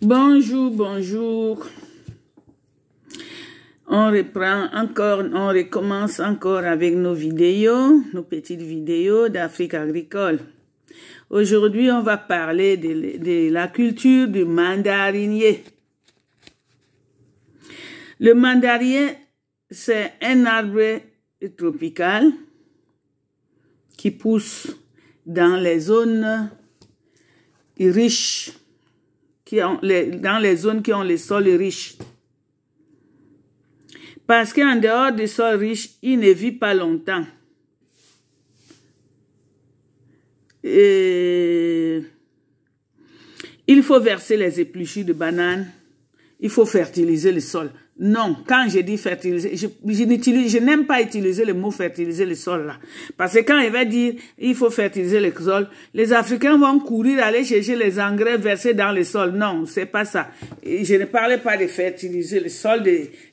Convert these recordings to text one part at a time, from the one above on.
Bonjour, bonjour. On reprend encore, on recommence encore avec nos vidéos, nos petites vidéos d'Afrique agricole. Aujourd'hui, on va parler de la culture du mandarinier. Le mandarinier, c'est un arbre tropical qui pousse dans les zones riches, dans les zones qui ont les sols riches. Parce qu'en dehors des sols riches, il ne vit pas longtemps. Et il faut verser les épluchures de bananes. Il faut fertiliser le sol. Non, quand je dis fertiliser, je n'aime pas utiliser le mot fertiliser le sol là. Parce que quand il va dire il faut fertiliser le sol, les Africains vont courir aller chercher les engrais versés dans le sol. Non, c'est pas ça. Et je ne parlais pas de fertiliser le sol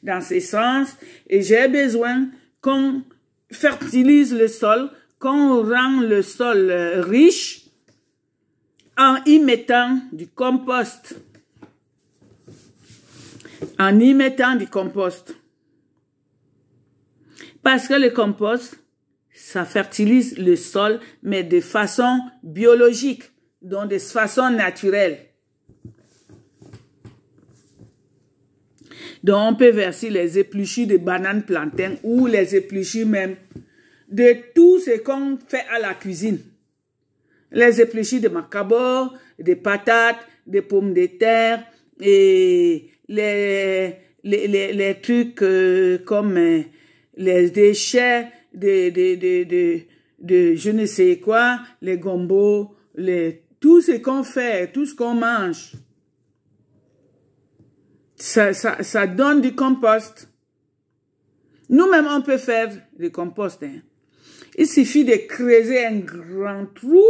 dans ce sens. Et j'ai besoin qu'on fertilise le sol, qu'on rend le sol riche en y mettant du compost. En y mettant du compost. Parce que le compost, ça fertilise le sol, mais de façon biologique, donc de façon naturelle. Donc on peut verser les épluchures de bananes plantains ou les épluchures même de tout ce qu'on fait à la cuisine. Les épluchures de macabo, des patates, des pommes de terre et les trucs comme les déchets de je ne sais quoi, les gombos, tout ce qu'on fait, tout ce qu'on mange. Ça donne du compost. Nous-mêmes, on peut faire du compost. Hein. Il suffit de creuser un grand trou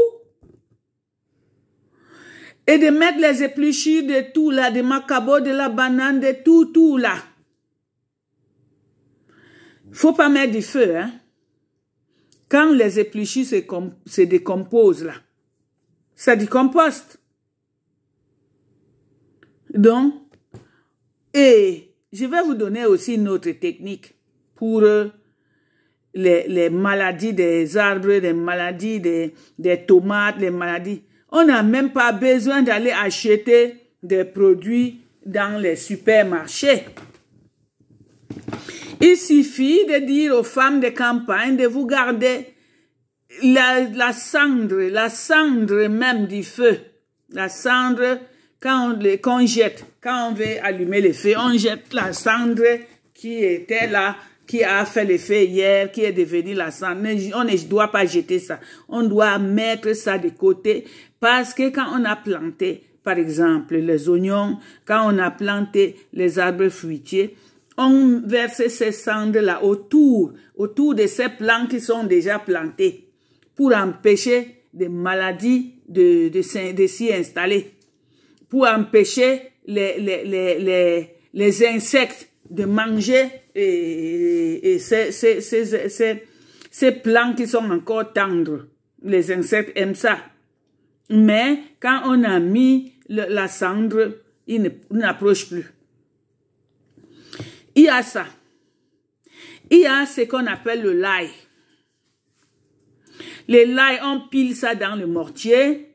et de mettre les épluchures de tout là, de macabo, de la banane, de tout là. Faut pas mettre du feu, hein. Quand les épluchures se décomposent là, c'est du compost. Donc, et je vais vous donner aussi une autre technique pour les maladies des arbres, les maladies des tomates, les maladies. On n'a même pas besoin d'aller acheter des produits dans les supermarchés. Il suffit de dire aux femmes de campagne de vous garder la cendre même du feu. La cendre, quand on jette, quand on veut allumer le feu, on jette la cendre qui était là, qui a fait le feu hier, qui est devenue la cendre. On ne doit pas jeter ça. On doit mettre ça de côté. Parce que quand on a planté, par exemple, les oignons, quand on a planté les arbres fruitiers, on verse ces cendres-là autour de ces plants qui sont déjà plantés pour empêcher des maladies de s'y installer, pour empêcher les insectes de manger ces plants qui sont encore tendres. Les insectes aiment ça. Mais quand on a mis la cendre, il n'approche plus. Il y a ça. Il y a ce qu'on appelle le l'ail. Le l'ail, on pile ça dans le mortier.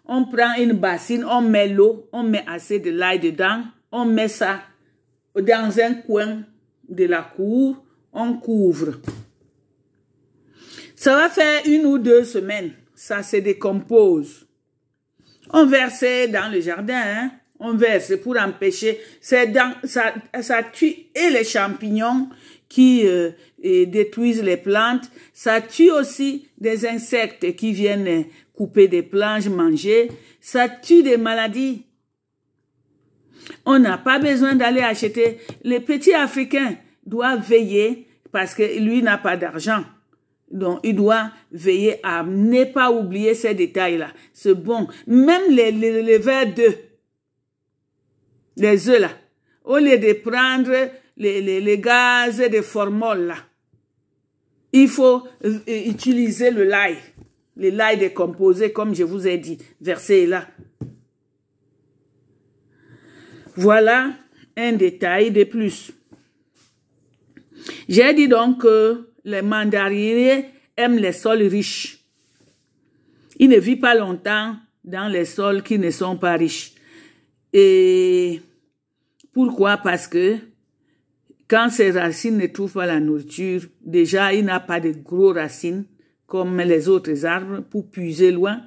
On prend une bassine, on met l'eau, on met assez de l'ail dedans. On met ça dans un coin de la cour. On couvre. Ça va faire 1 ou 2 semaines. Ça se décompose. On verse dans le jardin, hein? On verse pour empêcher, ça tue et les champignons qui détruisent les plantes, ça tue aussi des insectes qui viennent couper des planches, manger, ça tue des maladies. On n'a pas besoin d'aller acheter. Les petits Africains doivent veiller parce que lui n'a pas d'argent. Donc, il doit veiller à ne pas oublier ces détails-là. C'est bon. Même les verres d'œufs, les œufs là, au lieu de prendre les gaz de formol là, il faut utiliser le l'ail décomposé comme je vous ai dit, versé là. Voilà un détail de plus. J'ai dit donc que les mandariniers aiment les sols riches. Ils ne vivent pas longtemps dans les sols qui ne sont pas riches. Et pourquoi? Parce que quand ces racines ne trouvent pas la nourriture, déjà, il n'a pas de gros racines comme les autres arbres pour puiser loin.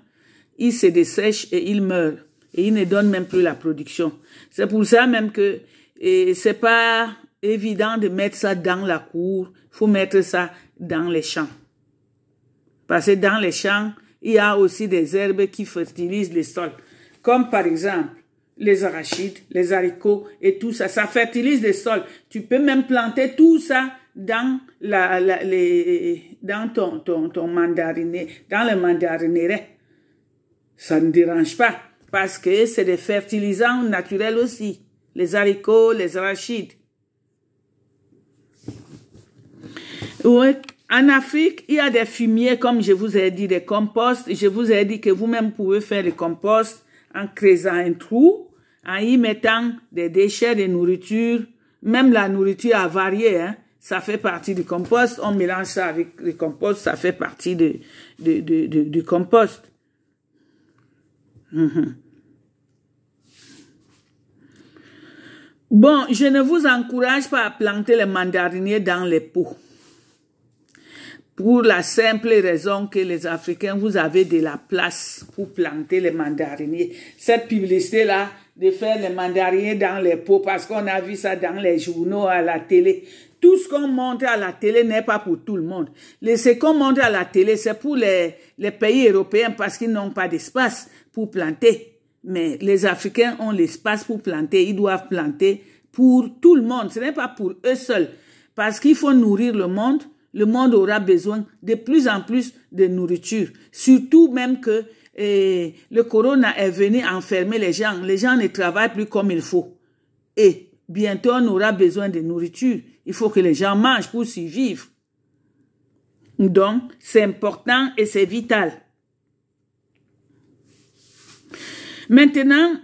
Il se dessèche et il meurt. Et il ne donne même plus la production. C'est pour ça même que c'est pas évident de mettre ça dans la cour. Il faut mettre ça dans les champs. Parce que dans les champs, il y a aussi des herbes qui fertilisent les sols. Comme par exemple, les arachides, les haricots et tout ça. Ça fertilise les sols. Tu peux même planter tout ça dans dans ton mandarinier, dans le mandarineret. Ça ne dérange pas. Parce que c'est des fertilisants naturels aussi. Les haricots, les arachides. Ouais. En Afrique, il y a des fumiers, comme je vous ai dit, des composts. Je vous ai dit que vous-même pouvez faire des composts en creusant un trou, en y mettant des déchets de nourriture. Même la nourriture avariée, hein, ça fait partie du compost. On mélange ça avec le compost, ça fait partie du compost. Bon, je ne vous encourage pas à planter les mandariniers dans les pots. Pour la simple raison que les Africains, vous avez de la place pour planter les mandariniers. Cette publicité-là, de faire les mandariniers dans les pots, parce qu'on a vu ça dans les journaux, à la télé. Tout ce qu'on montre à la télé n'est pas pour tout le monde. Ce qu'on montre à la télé, c'est pour les pays européens parce qu'ils n'ont pas d'espace pour planter. Mais les Africains ont l'espace pour planter. Ils doivent planter pour tout le monde. Ce n'est pas pour eux seuls. Parce qu'il faut nourrir le monde. Le monde aura besoin de plus en plus de nourriture. Surtout même que le corona est venu enfermer les gens. Les gens ne travaillent plus comme il faut. Et bientôt, on aura besoin de nourriture. Il faut que les gens mangent pour survivre. Donc, c'est important et c'est vital. Maintenant,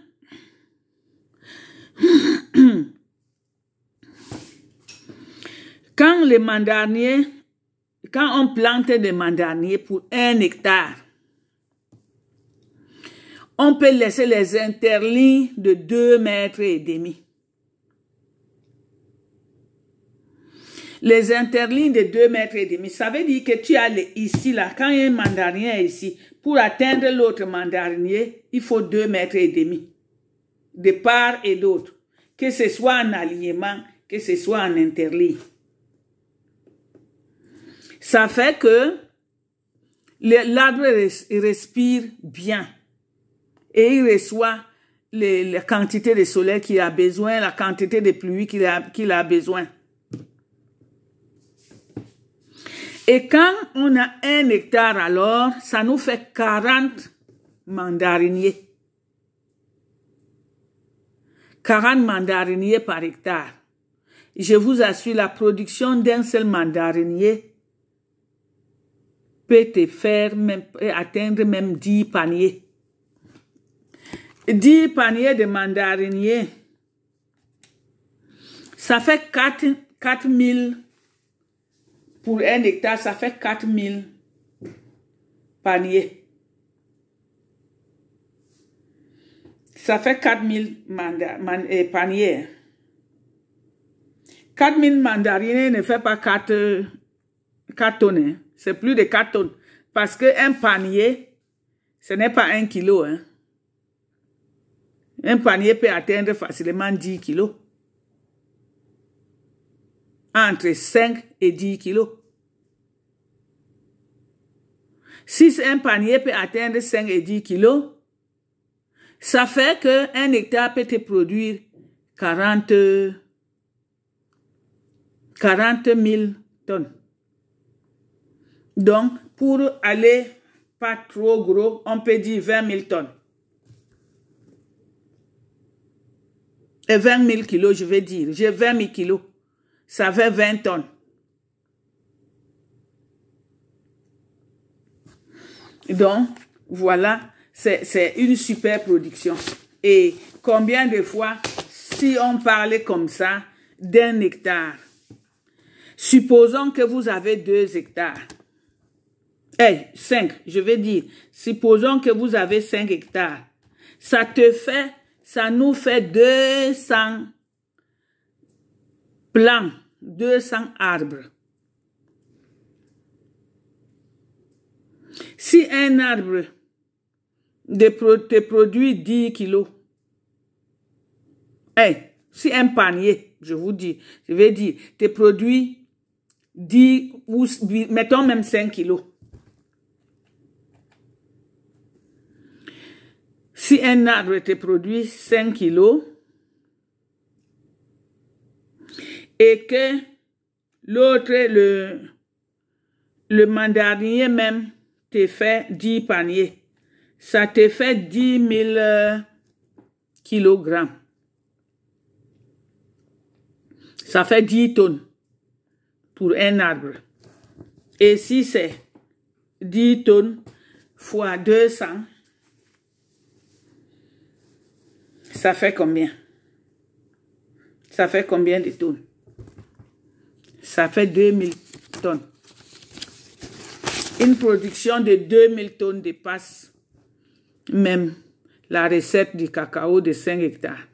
quand on plante des mandariniers pour 1 hectare, on peut laisser les interlignes de 2,5 mètres. Les interlignes de 2,5 mètres, ça veut dire que tu as ici, là, quand il y a un mandarinier ici, pour atteindre l'autre mandarinier, il faut 2,5 mètres de part et d'autre. Que ce soit en alignement, que ce soit en interligne. Ça fait que l'arbre respire bien et il reçoit la quantité de soleil qu'il a besoin, la quantité de pluie qu'il a besoin. Et quand on a 1 hectare alors, ça nous fait 40 mandariniers. 40 mandariniers par hectare. Je vous assure, la production d'un seul mandarinier peut te faire atteindre même 10 paniers. 10 paniers de mandariniers, ça fait 4 000 pour 1 hectare, ça fait 4 000 paniers. Ça fait 4 000 paniers. 4 000 mandariniers ne fait pas 4 tonnes. Hein. C'est plus de 4 tonnes. Parce qu'un panier, ce n'est pas 1 kilo. Hein. Un panier peut atteindre facilement 10 kilos. Entre 5 et 10 kilos. Si un panier peut atteindre 5 et 10 kilos, ça fait qu'un hectare peut te produire 40 000 tonnes. Donc, pour aller pas trop gros, on peut dire 20 000 tonnes. Et 20 000 kilos, je vais dire. J'ai 20 000 kilos. Ça fait 20 tonnes. Donc, voilà, c'est une super production. Et combien de fois si on parlait comme ça d'1 hectare, supposons que vous avez 2 hectares. 5, je vais dire, supposons que vous avez 5 hectares. Ça nous fait 200 plants, 200 arbres. Si un arbre te produit 10 kilos, si un panier, je vais dire, te produit 10 ou mettons même 5 kilos. Si un arbre te produit 5 kilos et que l'autre, le mandarinier même, te fait 10 paniers, ça te fait 10 000 kilogrammes. Ça fait 10 tonnes pour un arbre. Et si c'est 10 tonnes fois 200, ça fait combien? Ça fait combien de tonnes? Ça fait 2000 tonnes. Une production de 2000 tonnes dépasse même la recette du cacao de 5 hectares.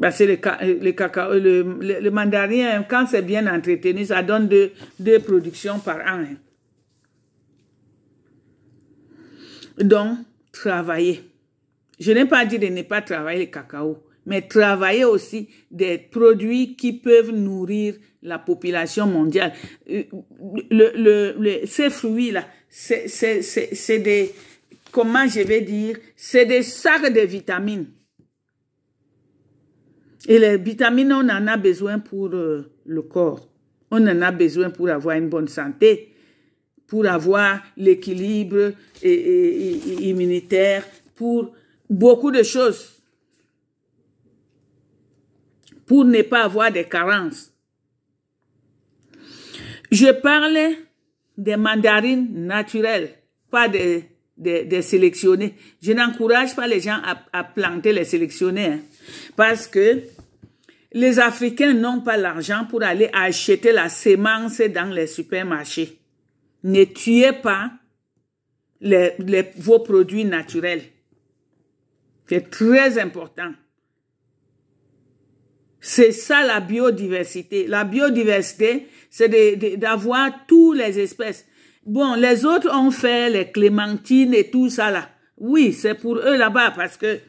Parce que le mandarin, quand c'est bien entretenu, ça donne deux productions par an. Donc, travailler. Je n'ai pas dit de ne pas travailler le cacao, mais travailler aussi des produits qui peuvent nourrir la population mondiale. Ces fruits-là, c'est des, comment je vais dire, c'est des sacs de vitamines. Et les vitamines, on en a besoin pour le corps. On en a besoin pour avoir une bonne santé, pour avoir l'équilibre immunitaire, pour beaucoup de choses. Pour ne pas avoir des carences. Je parlais des mandarines naturelles, pas des sélectionnés. Je n'encourage pas les gens à planter les sélectionnés, hein, parce que les Africains n'ont pas l'argent pour aller acheter la semence dans les supermarchés. Ne tuez pas vos produits naturels. C'est très important. C'est ça la biodiversité. La biodiversité, c'est d'avoir toutes les espèces. Bon, les autres ont fait les clémentines et tout ça là. Oui, c'est pour eux là-bas parce que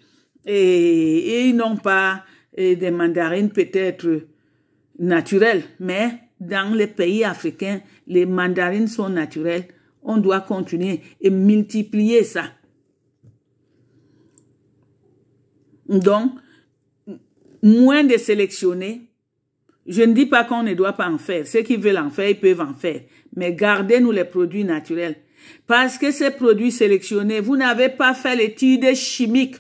ils n'ont pas des mandarines peut-être naturelles. Mais dans les pays africains, les mandarines sont naturelles. On doit continuer et multiplier ça. Donc, moins de sélectionner. Je ne dis pas qu'on ne doit pas en faire. Ceux qui veulent en faire, ils peuvent en faire. Mais gardez-nous les produits naturels. Parce que ces produits sélectionnés, vous n'avez pas fait l'étude chimique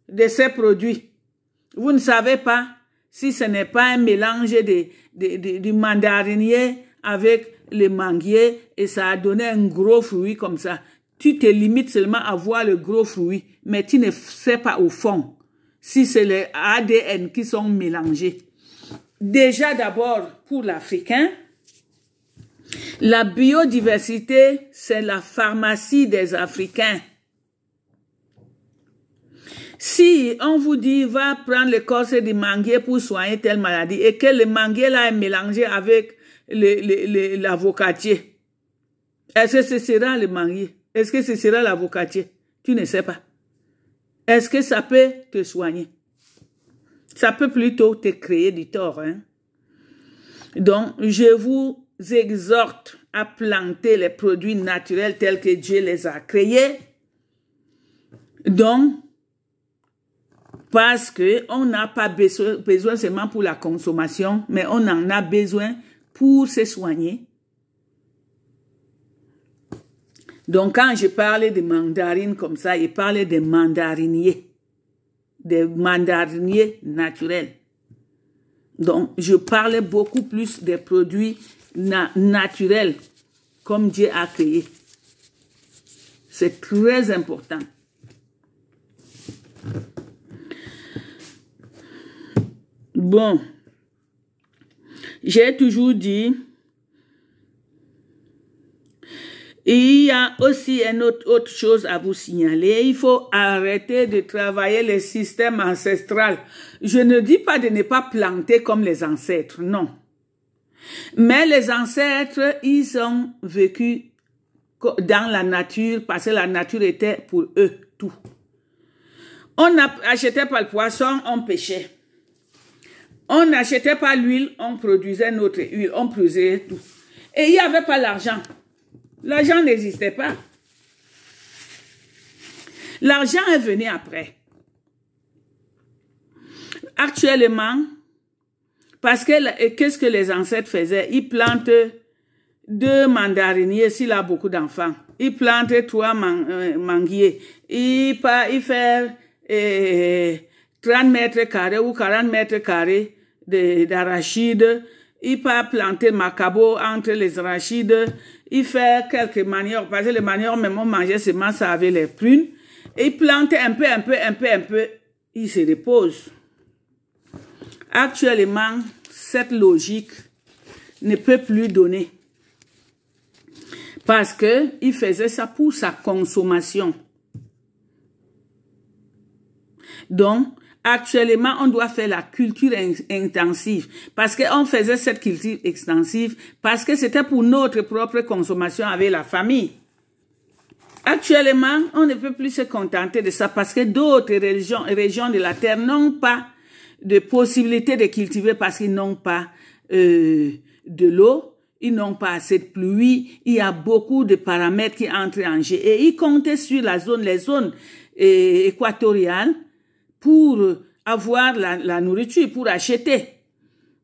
de ces produits. Vous ne savez pas si ce n'est pas un mélange du mandarinier avec le manguier et ça a donné un gros fruit comme ça. Tu te limites seulement à voir le gros fruit, mais tu ne sais pas au fond si c'est les ADN qui sont mélangés. Déjà d'abord, pour l'Africain, la biodiversité, c'est la pharmacie des Africains. Si on vous dit, va prendre l'écorce du manguier pour soigner telle maladie, et que le manguier là est mélangé avec l'avocatier, est-ce que ce sera le manguier? Est-ce que ce sera l'avocatier? Tu ne sais pas. Est-ce que ça peut te soigner? Ça peut plutôt te créer du tort. Hein? Donc, je vous exhorte à planter les produits naturels tels que Dieu les a créés. Donc, parce qu'on n'a pas besoin seulement pour la consommation, mais on en a besoin pour se soigner. Donc, quand je parlais de mandarines comme ça, je parlais des mandariniers naturels. Donc, je parlais beaucoup plus des produits naturels comme Dieu a créé. C'est très important. Bon, j'ai toujours dit, il y a aussi une autre chose à vous signaler. Il faut arrêter de travailler les systèmes ancestraux. Je ne dis pas de ne pas planter comme les ancêtres, non. Mais les ancêtres, ils ont vécu dans la nature parce que la nature était pour eux tout. On n'achetait pas le poisson, on pêchait. On n'achetait pas l'huile, on produisait notre huile, on produisait tout. Et il n'y avait pas l'argent. L'argent n'existait pas. L'argent est venu après. Actuellement, parce que qu'est-ce que les ancêtres faisaient? Ils plantent 2 mandariniers s'il a beaucoup d'enfants. Ils plantent 3 manguiers. Ils font 30 mètres carrés ou 40 mètres carrés d'arachides. Il peut planter macabo entre les arachides. Il fait quelques maniocs. Parce que les maniocs, même on mangeait seulement ça avec les prunes. Et il plante un peu. Il se repose. Actuellement, cette logique ne peut plus donner. Parce qu'il faisait ça pour sa consommation. Donc, actuellement, on doit faire la culture intensive. Parce qu'on faisait cette culture extensive parce que c'était pour notre propre consommation avec la famille. Actuellement, on ne peut plus se contenter de ça parce que d'autres régions de la Terre n'ont pas de possibilité de cultiver parce qu'ils n'ont pas de l'eau, ils n'ont pas assez de pluie, il y a beaucoup de paramètres qui entrent en jeu. Et ils comptaient sur les zones équatoriales pour avoir la nourriture, pour acheter.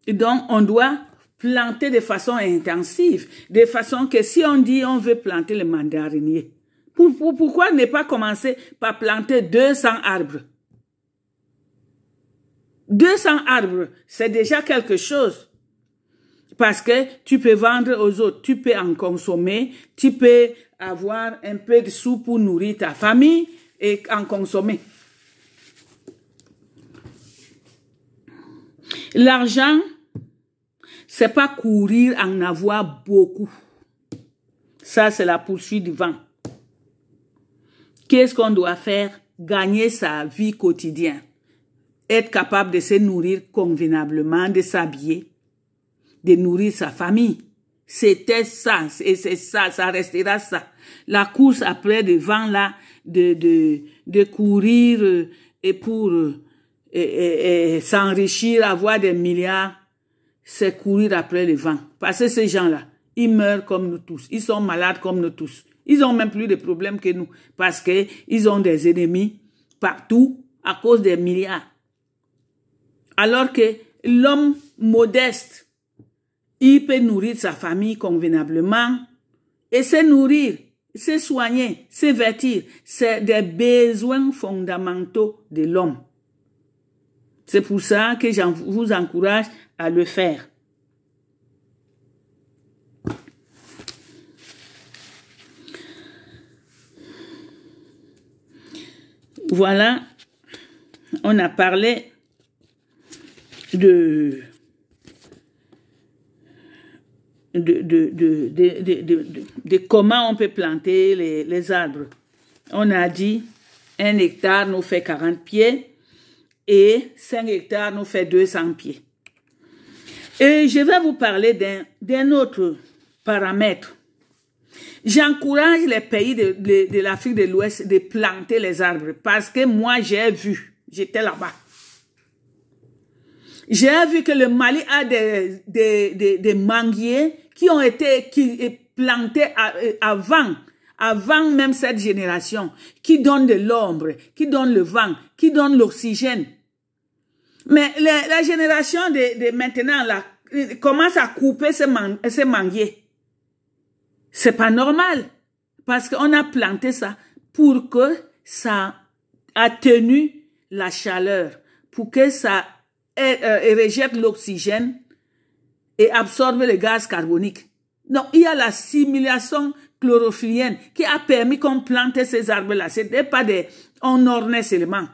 Et donc, on doit planter de façon intensive, de façon que si on dit on veut planter le mandarinier, pourquoi ne pas commencer par planter 200 arbres? 200 arbres, c'est déjà quelque chose. Parce que tu peux vendre aux autres, tu peux en consommer, tu peux avoir un peu de sous pour nourrir ta famille et en consommer. L'argent, c'est pas courir en avoir beaucoup. Ça, c'est la poursuite du vent. Qu'est-ce qu'on doit faire? Gagner sa vie quotidienne. Être capable de se nourrir convenablement, de s'habiller, de nourrir sa famille. C'était ça, et c'est ça, ça restera ça. La course après le vent là, de courir et pour s'enrichir, avoir des milliards, c'est courir après le vent. Parce que ces gens-là, ils meurent comme nous tous, ils sont malades comme nous tous. Ils ont même plus de problèmes que nous, parce qu'ils ont des ennemis partout à cause des milliards. Alors que l'homme modeste, il peut nourrir sa famille convenablement et se nourrir, se soigner, se vêtir. C'est des besoins fondamentaux de l'homme. C'est pour ça que je vous encourage à le faire. Voilà, on a parlé de comment on peut planter les arbres. On a dit 1 hectare nous fait 40 pieds et 5 hectares nous fait 200 pieds. Et je vais vous parler d'un autre paramètre. J'encourage les pays de l'Afrique de l'Ouest de planter les arbres parce que moi j'ai vu, j'étais là-bas. J'ai vu que le Mali a des manguiers qui ont été plantés avant même cette génération, qui donnent de l'ombre, qui donnent le vent, qui donnent l'oxygène. Mais la génération de maintenant là, commence à couper ces manguiers. C'est pas normal, parce qu'on a planté ça pour que ça atténue la chaleur, pour que ça rejette l'oxygène et absorbe le gaz carbonique. Donc, il y a la simulation chlorophyllienne qui a permis qu'on plante ces arbres-là. Ce n'était pas on ornait seulement.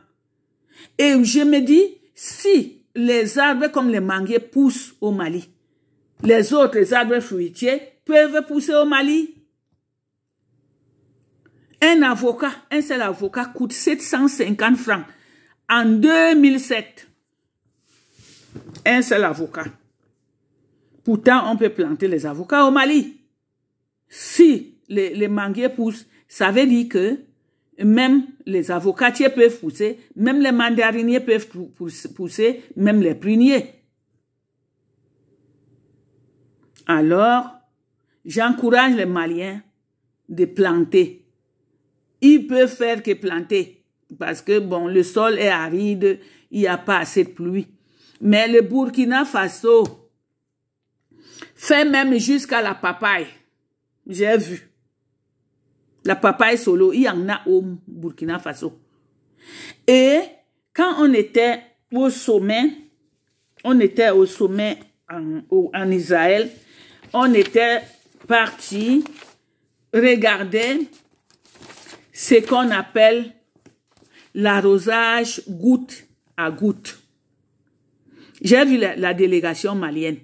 Et je me dis, si les arbres comme les manguiers poussent au Mali. Les autres arbres fruitiers peuvent pousser au Mali. Un seul avocat coûte 750 francs. En 2007, un seul avocat. Pourtant, on peut planter les avocats au Mali. Si les manguiers poussent, ça veut dire que même les avocatiers peuvent pousser, même les mandariniers peuvent pousser, même les pruniers. Alors, j'encourage les Maliens de planter. Ils peuvent faire que planter. Parce que, bon, le sol est aride, il n'y a pas assez de pluie. Mais le Burkina Faso fait même jusqu'à la papaye. J'ai vu. La papaye solo, il y en a au Burkina Faso. Et quand on était au sommet en Israël, on était parti regarder ce qu'on appelle l'arrosage goutte à goutte. J'ai vu la délégation malienne.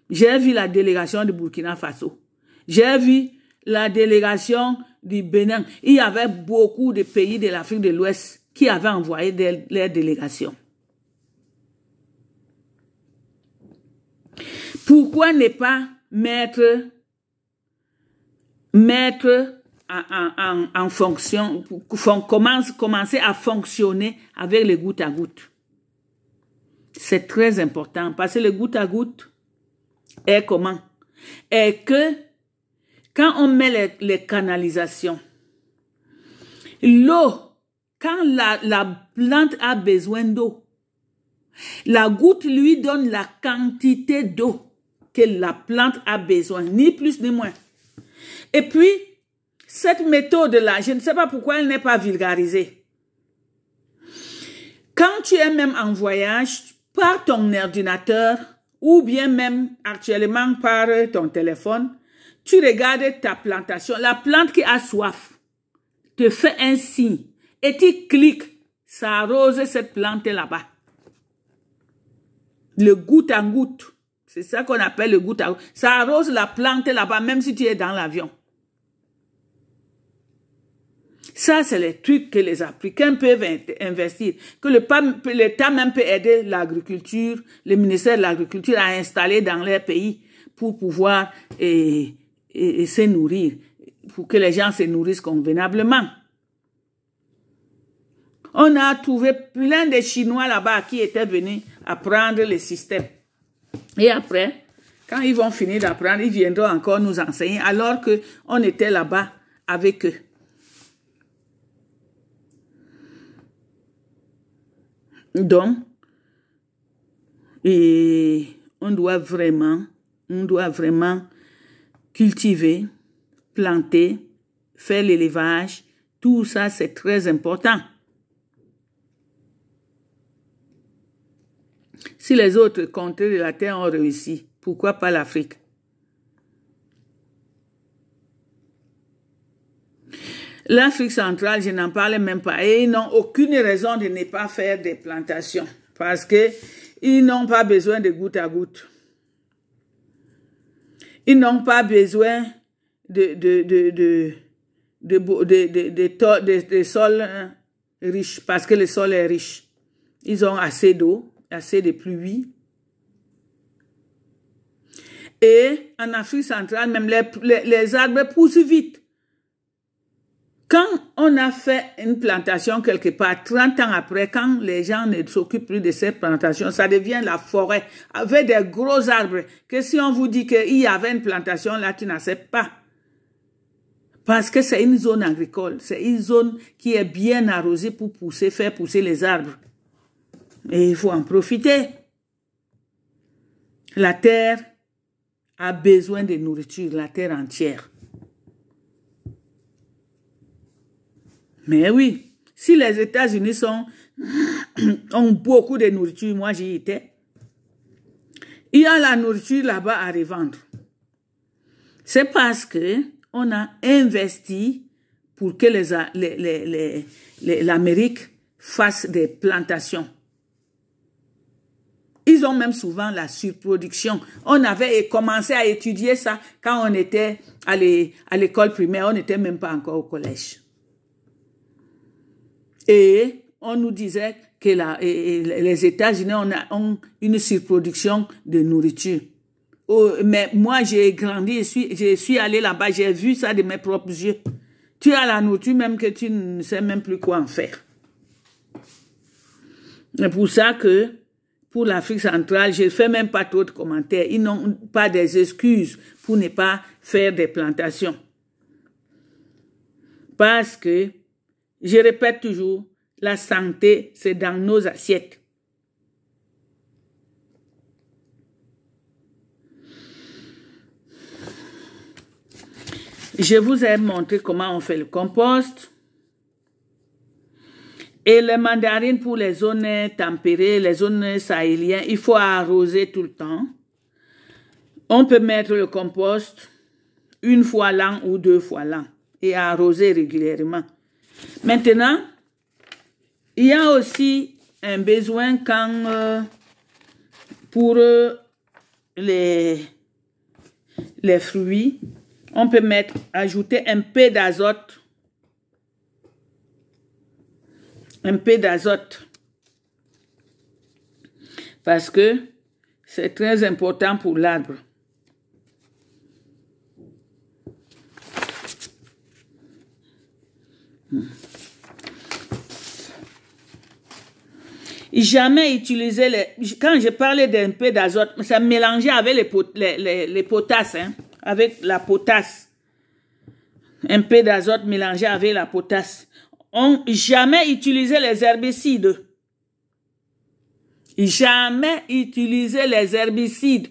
J'ai vu la délégation du Burkina Faso. J'ai vu la délégation du Bénin. Il y avait beaucoup de pays de l'Afrique de l'Ouest qui avaient envoyé leurs délégations. Pourquoi ne pas mettre en fonction, commencer à fonctionner avec les gouttes à gouttes? C'est très important parce que le goutte à goutte est comment? Est que quand on met les canalisations, l'eau, quand la plante a besoin d'eau, la goutte lui donne la quantité d'eau que la plante a besoin, ni plus ni moins. Et puis, cette méthode-là, je ne sais pas pourquoi elle n'est pas vulgarisée. Quand tu es même en voyage, par ton ordinateur, ou bien même actuellement par ton téléphone, tu regardes ta plantation. La plante qui a soif te fait un signe et tu cliques, ça arrose cette plante là-bas. Le goutte à goutte, c'est ça qu'on appelle le goutte à goutte. Ça arrose la plante là-bas, même si tu es dans l'avion. Ça, c'est les trucs que les Africains peuvent investir, que l'État même peut aider l'agriculture, le ministère de l'Agriculture à installer dans leur pays pour pouvoir se nourrir, pour que les gens se nourrissent convenablement. On a trouvé plein de Chinois là-bas qui étaient venus apprendre le système. Et après, quand ils vont finir d'apprendre, ils viendront encore nous enseigner alors qu'on était là-bas avec eux. Donc, on doit vraiment cultiver, planter, faire l'élevage. Tout ça, c'est très important. Si les autres contrées de la Terre ont réussi, pourquoi pas l'Afrique? L'Afrique centrale, je n'en parle même pas. Et ils n'ont aucune raison de ne pas faire des plantations. Parce qu'ils n'ont pas besoin de goutte à goutte. Ils n'ont pas besoin de sols riches. Parce que le sol est riche. Ils ont assez d'eau, assez de pluie. Et en Afrique centrale, même les arbres poussent vite. Quand on a fait une plantation quelque part, 30 ans après, quand les gens ne s'occupent plus de cette plantation, ça devient la forêt avec des gros arbres. Que si on vous dit qu'il y avait une plantation là, tu n'acceptes pas. Parce que c'est une zone agricole, c'est une zone qui est bien arrosée pour faire pousser les arbres. Et il faut en profiter. La terre a besoin de nourriture, la terre entière. Mais oui, si les États-Unis ont beaucoup de nourriture, moi j'y étais, il y a la nourriture là-bas à revendre. C'est parce que on a investi pour que l'Amérique fasse des plantations. Ils ont même souvent la surproduction. On avait commencé à étudier ça quand on était à l'école primaire. On n'était même pas encore au collège. Et on nous disait que les États-Unis ont une surproduction de nourriture. Oh, mais moi, j'ai grandi, je suis allé là-bas, j'ai vu ça de mes propres yeux. Tu as la nourriture même que tu ne sais même plus quoi en faire. C'est pour ça que pour l'Afrique centrale, je ne fais même pas trop de commentaires. Ils n'ont pas des excuses pour ne pas faire des plantations. Parce que, je répète toujours, la santé, c'est dans nos assiettes. Je vous ai montré comment on fait le compost. Et les mandarines pour les zones tempérées, les zones sahéliennes, il faut arroser tout le temps. On peut mettre le compost une fois l'an ou 2 fois l'an et arroser régulièrement. Maintenant, il y a aussi un besoin quand pour les fruits, on peut ajouter un peu d'azote. Un peu d'azote. Parce que c'est très important pour l'arbre. Jamais utiliser quand je parlais d'un peu d'azote, ça mélangeait avec les potasses, hein, avec la potasse. Un peu d'azote mélangé avec la potasse. Jamais utiliser les herbicides. Jamais utiliser les herbicides.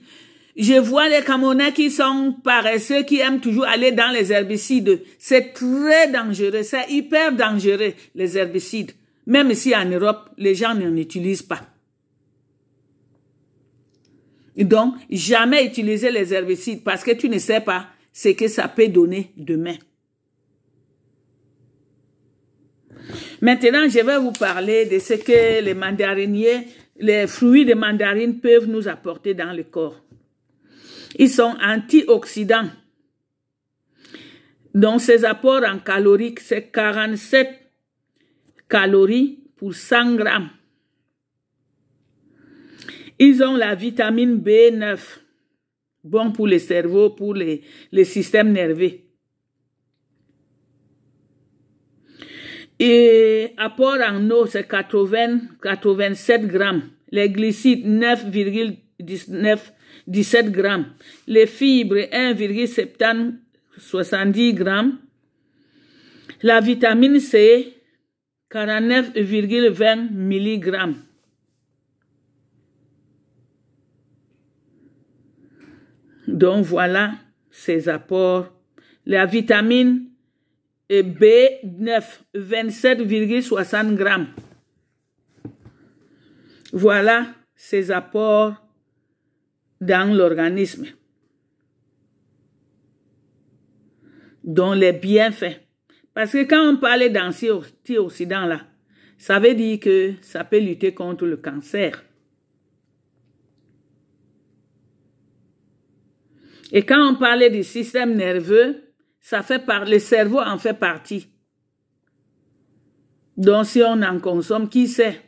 Je vois les Camerounais qui sont paresseux, qui aiment toujours aller dans les herbicides. C'est très dangereux, c'est hyper dangereux, les herbicides. Même ici en Europe, les gens n'en utilisent pas. Donc, jamais utiliser les herbicides parce que tu ne sais pas ce que ça peut donner demain. Maintenant, je vais vous parler de ce que les mandariniers, les fruits de mandarine peuvent nous apporter dans le corps. Ils sont antioxydants. Donc, ces apports en caloriques, c'est 47 calories pour 100 grammes. Ils ont la vitamine B9, bon pour le cerveau, pour le système nerveux. Et apport en eau, c'est 87 grammes. Les glucides, 9,17 grammes. Les fibres, 1,70 grammes. La vitamine C, 49,20 mg. Donc voilà ces apports. La vitamine B9, 27,60 grammes. Voilà ces apports dans l'organisme. Dont les bienfaits. Parce que quand on parlait d'antioxydants là, ça veut dire que ça peut lutter contre le cancer. Et quand on parlait du système nerveux, le cerveau en fait partie. Donc si on en consomme, qui sait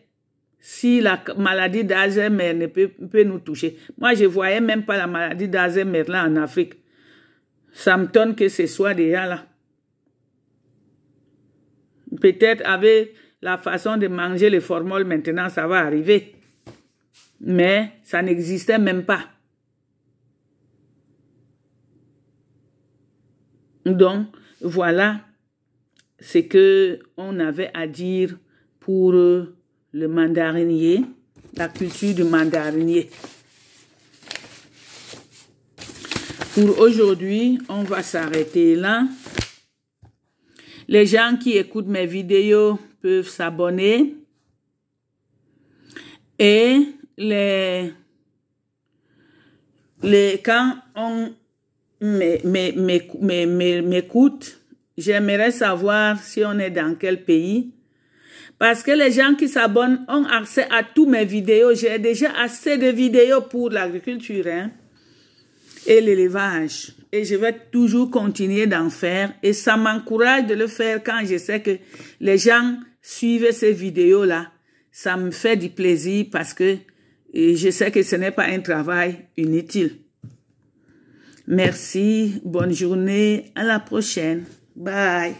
si la maladie d'Alzheimer peut nous toucher. Moi, je ne voyais même pas la maladie d'Alzheimer là en Afrique. Ça me donne que ce soit déjà là. Peut-être avec la façon de manger les formules maintenant, ça va arriver. Mais ça n'existait même pas. Donc, voilà ce qu'on avait à dire pour le mandarinier, la culture du mandarinier. Pour aujourd'hui, on va s'arrêter là. Les gens qui écoutent mes vidéos peuvent s'abonner. Et quand on m'écoute, j'aimerais savoir si on est dans quel pays. Parce que les gens qui s'abonnent ont accès à tous mes vidéos. J'ai déjà assez de vidéos pour l'agriculture et l'élevage. Et je vais toujours continuer d'en faire. Et ça m'encourage de le faire quand je sais que les gens suivent ces vidéos-là. Ça me fait du plaisir parce que je sais que ce n'est pas un travail inutile. Merci, bonne journée, à la prochaine. Bye.